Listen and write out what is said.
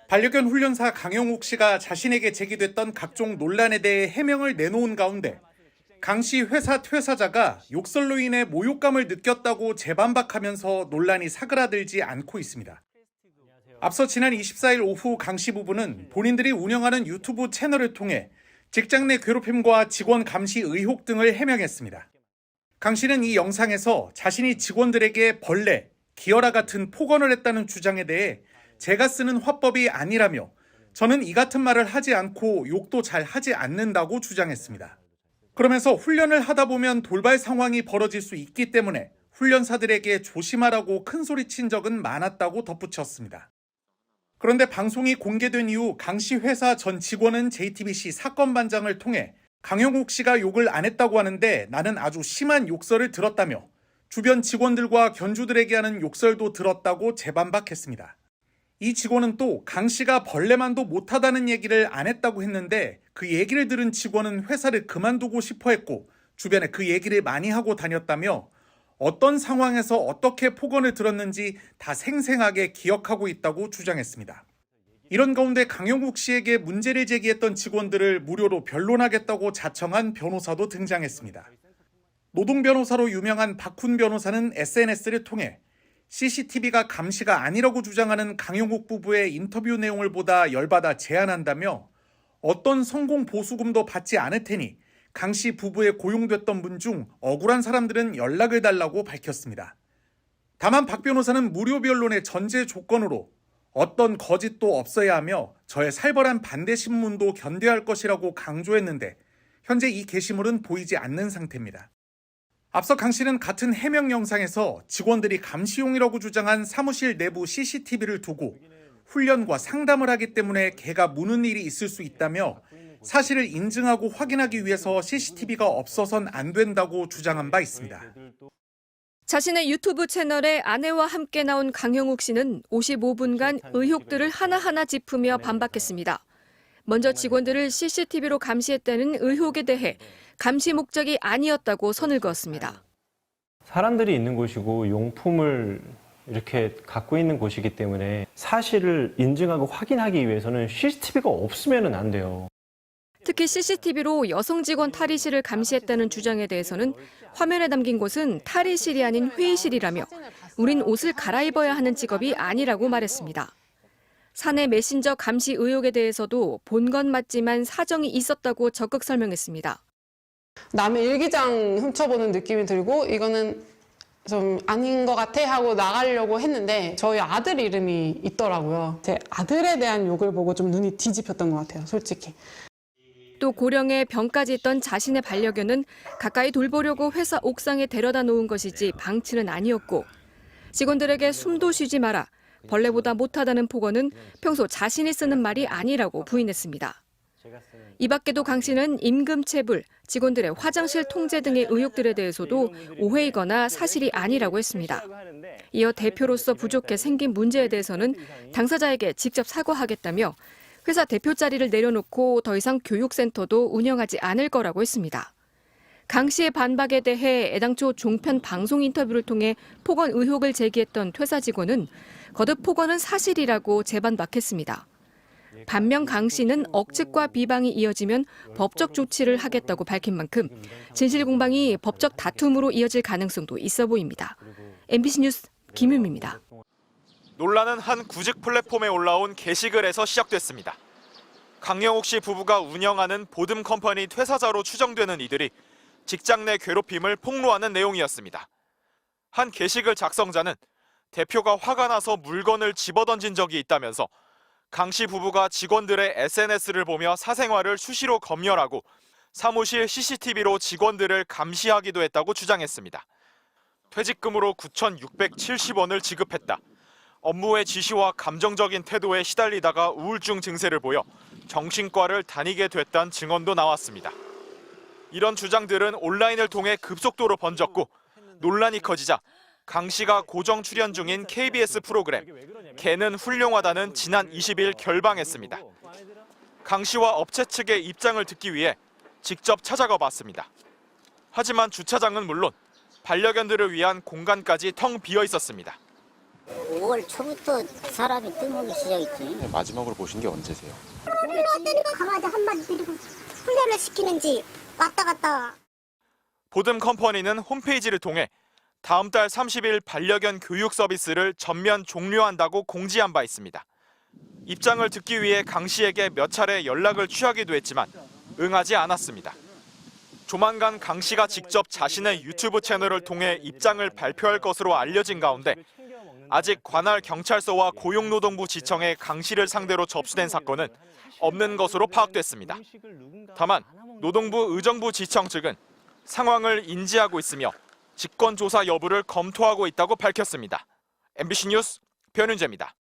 반려견 훈련사 강영욱 씨가 자신에게 제기됐던 각종 논란에 대해 해명을 내놓은 가운데 강 씨 회사 퇴사자가 욕설로 인해 모욕감을 느꼈다고 재반박하면서 논란이 사그라들지 않고 있습니다. 앞서 지난 24일 오후 강 씨 부부는 본인들이 운영하는 유튜브 채널을 통해 직장 내 괴롭힘과 직원 감시 의혹 등을 해명했습니다. 강 씨는 이 영상에서 자신이 직원들에게 벌레, 기어라 같은 폭언을 했다는 주장에 대해 제가 쓰는 화법이 아니라며 저는 이 같은 말을 하지 않고 욕도 잘 하지 않는다고 주장했습니다. 그러면서 훈련을 하다 보면 돌발 상황이 벌어질 수 있기 때문에 훈련사들에게 조심하라고 큰소리친 적은 많았다고 덧붙였습니다. 그런데 방송이 공개된 이후 강 씨 회사 전 직원은 JTBC 사건반장을 통해 강영욱 씨가 욕을 안 했다고 하는데 나는 아주 심한 욕설을 들었다며 주변 직원들과 견주들에게 하는 욕설도 들었다고 재반박했습니다. 이 직원은 또 강 씨가 벌레만도 못하다는 얘기를 안 했다고 했는데 그 얘기를 들은 직원은 회사를 그만두고 싶어 했고 주변에 그 얘기를 많이 하고 다녔다며 어떤 상황에서 어떻게 폭언을 들었는지 다 생생하게 기억하고 있다고 주장했습니다. 이런 가운데 강영욱 씨에게 문제를 제기했던 직원들을 무료로 변론하겠다고 자청한 변호사도 등장했습니다. 노동 변호사로 유명한 박훈 변호사는 SNS를 통해 CCTV가 감시가 아니라고 주장하는 강영욱 부부의 인터뷰 내용을 보다 열받아 제안한다며 어떤 성공 보수금도 받지 않을 테니 강 씨 부부에 고용됐던 분 중 억울한 사람들은 연락을 달라고 밝혔습니다. 다만 박 변호사는 무료 변론의 전제 조건으로 어떤 거짓도 없어야 하며 저의 살벌한 반대 신문도 견뎌야 할 것이라고 강조했는데 현재 이 게시물은 보이지 않는 상태입니다. 앞서 강 씨는 같은 해명 영상에서 직원들이 감시용이라고 주장한 사무실 내부 CCTV를 두고 훈련과 상담을 하기 때문에 개가 무는 일이 있을 수 있다며 사실을 인증하고 확인하기 위해서 CCTV가 없어선 안 된다고 주장한 바 있습니다. 자신의 유튜브 채널에 아내와 함께 나온 강영욱 씨는 55분간 의혹들을 하나하나 짚으며 반박했습니다. 먼저 직원들을 CCTV로 감시했다는 의혹에 대해 감시 목적이 아니었다고 선을 그었습니다. 사람들이 있는 곳이고 용품을 이렇게 갖고 있는 곳이기 때문에 사실을 인증하고 확인하기 위해서는 CCTV가 없으면 안 돼요. 특히 CCTV로 여성 직원 탈의실을 감시했다는 주장에 대해서는 화면에 담긴 곳은 탈의실이 아닌 회의실이라며 우린 옷을 갈아입어야 하는 직업이 아니라고 말했습니다. 사내 메신저 감시 의혹에 대해서도 본 건 맞지만 사정이 있었다고 적극 설명했습니다. 남의 일기장 훔쳐보는 느낌이 들고 이거는 좀 아닌 것 같아 하고 나가려고 했는데 저희 아들 이름이 있더라고요. 제 아들에 대한 욕을 보고 좀 눈이 뒤집혔던 것 같아요, 솔직히. 또 고령의 병까지 있던 자신의 반려견은 가까이 돌보려고 회사 옥상에 데려다 놓은 것이지 방치는 아니었고 직원들에게 숨도 쉬지 마라, 벌레보다 못하다는 폭언은 평소 자신이 쓰는 말이 아니라고 부인했습니다. 이 밖에도 강 씨는 임금체불, 직원들의 화장실 통제 등의 의혹들에 대해서도 오해이거나 사실이 아니라고 했습니다. 이어 대표로서 부족해 생긴 문제에 대해서는 당사자에게 직접 사과하겠다며 회사 대표 자리를 내려놓고 더 이상 교육센터도 운영하지 않을 거라고 했습니다. 강 씨의 반박에 대해 애당초 종편 방송 인터뷰를 통해 폭언 의혹을 제기했던 퇴사 직원은 거듭 폭언은 사실이라고 재반박했습니다. 반면 강 씨는 억측과 비방이 이어지면 법적 조치를 하겠다고 밝힌 만큼 진실 공방이 법적 다툼으로 이어질 가능성도 있어 보입니다. MBC 뉴스 김유미입니다. 논란은 한 구직 플랫폼에 올라온 게시글에서 시작됐습니다. 강영욱 씨 부부가 운영하는 보듬 컴퍼니 퇴사자로 추정되는 이들이 직장 내 괴롭힘을 폭로하는 내용이었습니다. 한 게시글 작성자는 대표가 화가 나서 물건을 집어던진 적이 있다면서 강 씨 부부가 직원들의 SNS를 보며 사생활을 수시로 검열하고 사무실 CCTV로 직원들을 감시하기도 했다고 주장했습니다. 퇴직금으로 9,670원을 지급했다. 업무의 지시와 감정적인 태도에 시달리다가 우울증 증세를 보여 정신과를 다니게 됐다는 증언도 나왔습니다. 이런 주장들은 온라인을 통해 급속도로 번졌고 논란이 커지자 강 씨가 고정 출연 중인 KBS 프로그램 개는 훌륭하다는 지난 20일 결방했습니다. 강 씨와 업체 측의 입장을 듣기 위해 직접 찾아가 봤습니다. 하지만 주차장은 물론 반려견들을 위한 공간까지 텅 비어 있었습니다. 5월 초부터 사람이 뜸하기 시작했지. 마지막으로 보신 게 언제세요? 훈련했다니까 강아지 한 마리 데리고 훈련을 시키는지 왔다 갔다. 보듬 컴퍼니는 홈페이지를 통해 다음 달 30일 반려견 교육 서비스를 전면 종료한다고 공지한 바 있습니다. 입장을 듣기 위해 강 씨에게 몇 차례 연락을 취하기도 했지만 응하지 않았습니다. 조만간 강 씨가 직접 자신의 유튜브 채널을 통해 입장을 발표할 것으로 알려진 가운데 아직 관할 경찰서와 고용노동부 지청에 강 씨를 상대로 접수된 사건은 없는 것으로 파악됐습니다. 다만 노동부 의정부 지청 측은 상황을 인지하고 있으며 직권 조사 여부를 검토하고 있다고 밝혔습니다. MBC 뉴스 변윤재입니다.